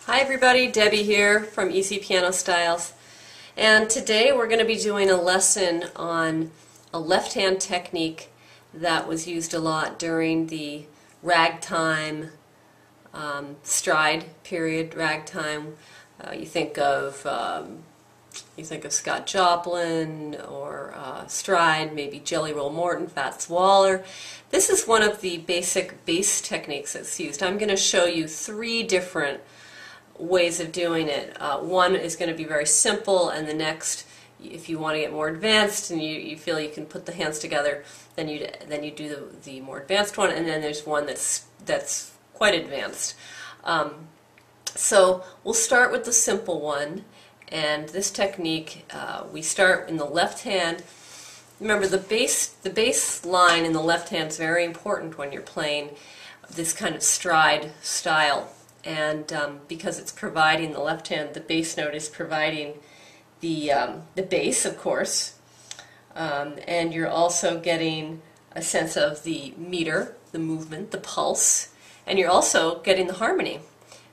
Hi everybody, Debbie here from Easy Piano Styles, and today we're going to be doing a lesson on a left-hand technique that was used a lot during the ragtime stride period. Ragtime, you think of Scott Joplin or stride, maybe Jelly Roll Morton, Fats Waller. This is one of the basic bass techniques that's used. I'm going to show you three different ways of doing it. One is going to be very simple, and the next, if you want to get more advanced and you feel you can put the hands together, then you do the more advanced one, and then there's one that's quite advanced. So we'll start with the simple one, and this technique we start in the left hand. Remember, the bass line in the left hand is very important when you're playing this kind of stride style. And because it's providing the left hand, the bass note is providing the bass, of course, and you're also getting a sense of the meter, the movement, the pulse, and you're also getting the harmony,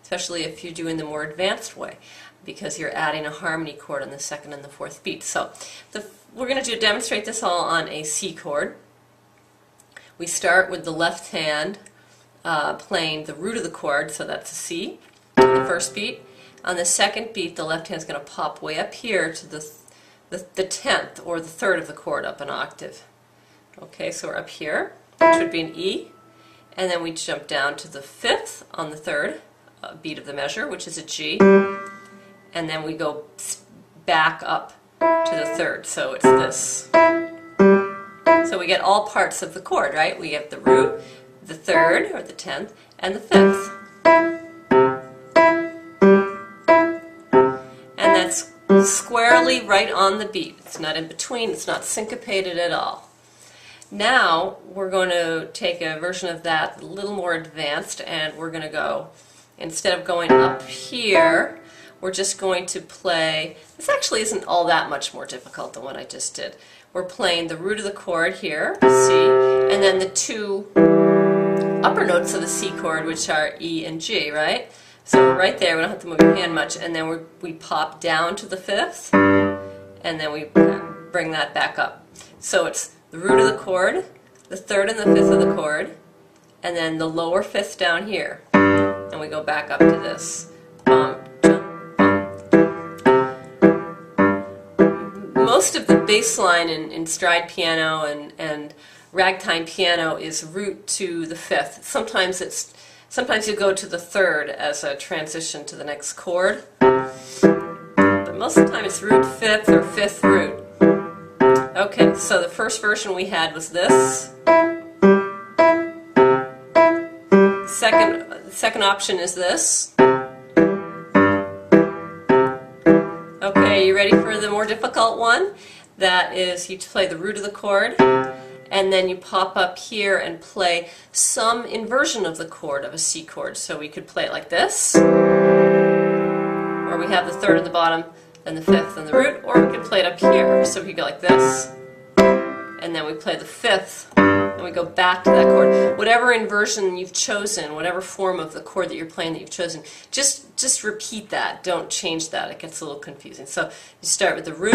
especially if you're doing the more advanced way, because you're adding a harmony chord on the second and the fourth beat. So we're going to demonstrate this all on a C chord. We start with the left hand playing the root of the chord, so that's a C, the first beat. On the second beat, the left hand's going to pop way up here to the 10th or the third of the chord up an octave. Okay, so we're up here, which would be an E, and then we jump down to the 5th on the third beat of the measure, which is a G, and then we go back up to the third, so it's this. So we get all parts of the chord, right? We get the root, the third, or the 10th, and the 5th. And that's squarely right on the beat. It's not in between, it's not syncopated at all. Now we're going to take a version of that a little more advanced, and we're going to go, instead of going up here, we're just going to play, this actually isn't all that much more difficult than what I just did. We're playing the root of the chord here, C, and then the two upper notes of the C chord, which are E and G, right? So right there, we don't have to move your hand much, and then we pop down to the 5th, and then we bring that back up. So it's the root of the chord, the third and the 5th of the chord, and then the lower 5th down here, and we go back up to this. Most of the bass line in stride piano and ragtime piano is root to the 5th. Sometimes you go to the 3rd as a transition to the next chord, but most of the time it's root 5th or 5th root. Okay, so the first version we had was this. Second option is this. Okay, you ready for the more difficult one? That is, you play the root of the chord, and then you pop up here and play some inversion of the chord of a C chord. So we could play it like this, or we have the 3rd at the bottom, and the 5th and the root, or we could play it up here. So we could go like this, and then we play the 5th, and we go back to that chord. Whatever inversion you've chosen, whatever form of the chord that you're playing that you've chosen, just repeat that. Don't change that. It gets a little confusing. So you start with the root,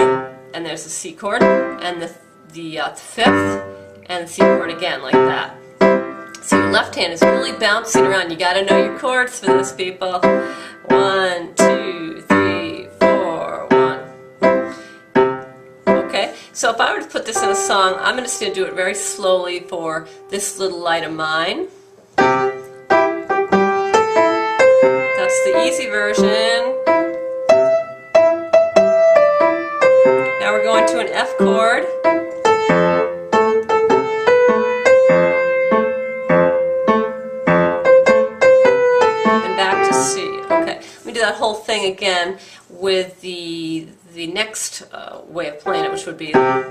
and there's the C chord, and the 5th, and the C chord again, like that. So your left hand is really bouncing around. You got to know your chords for this, people. 1, 2, 3, 4, 1. Okay, so if I were to put this in a song, I'm just going to do it very slowly for this little light of mine. That's the easy version. Now we're going to an F chord. That whole thing again with the next way of playing it, which would be I'll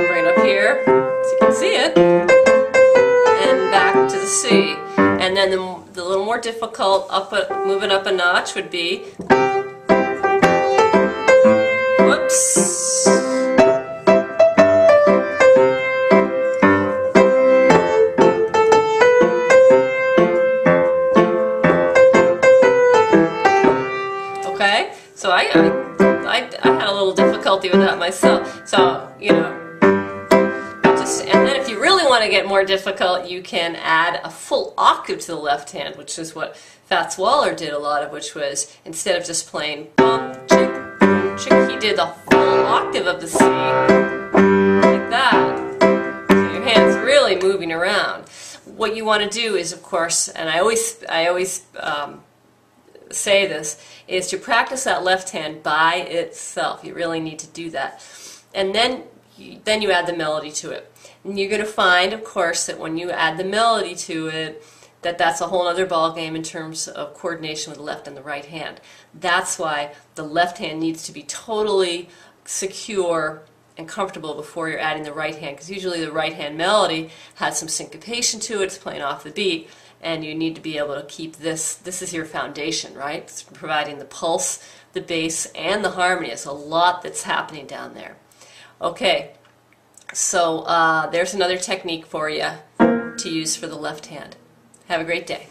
bring it up here so you can see it, and back to the C, and then the little more difficult moving up a notch would be, whoops, So I had a little difficulty with that myself. So, you know, and then if you really want to get more difficult, you can add a full octave to the left hand, which is what Fats Waller did a lot of, which was instead of just playing bum, chick, boom, chick, he did the full octave of the C, like that. So your hand's really moving around. What you want to do is, of course, and I always say this, is to practice that left hand by itself. You really need to do that. And then you add the melody to it. And you're going to find, of course, that when you add the melody to it, that's a whole other ball game in terms of coordination with the left and the right hand. That's why the left hand needs to be totally secure and comfortable before you're adding the right hand, because usually the right hand melody has some syncopation to it, it's playing off the beat, and you need to be able to keep this is your foundation, right? It's providing the pulse, the bass, and the harmony. It's a lot that's happening down there. Okay, so there's another technique for you to use for the left hand. Have a great day.